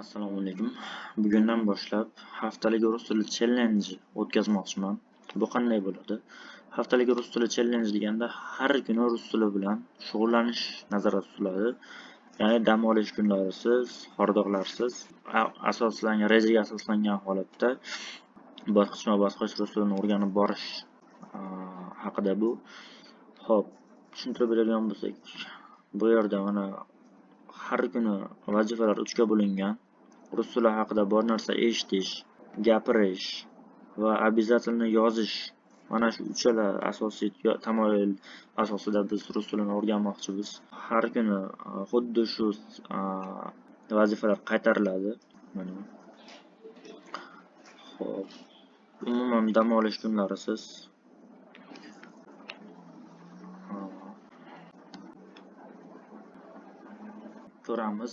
Assalomu alaykum. Bugundan boshlab haftalik rus tili challenge o'tkazmoqchiman. Bu qanday bo'ladi? Haftalik rus tili challenge deganda har kuni rus tili bilan shug'ullanish nazarda tutiladi. Ya'ni dam olish kunlarisiz, xordiqlarsiz, rejaga asoslangan holatda bosqichma-bosqich rus tilini o'rganib borish haqida bu. Xo'p, tushuntirib beradigan bo'lsak, bu yerda mana har kuni vazifalar 3 ga bo'lingan. Rus tili haqida bor narsa eshitish, gapirish va обязательно yozish. Mana shu uchala asosiy tamoyil asosida biz rus tilini o'rganmoqchimiz. Har kuni xuddi shu vazifalar qaytariladi. Mana. Xo'p, umuman dam olish kunlarisiz. Ko'ramiz.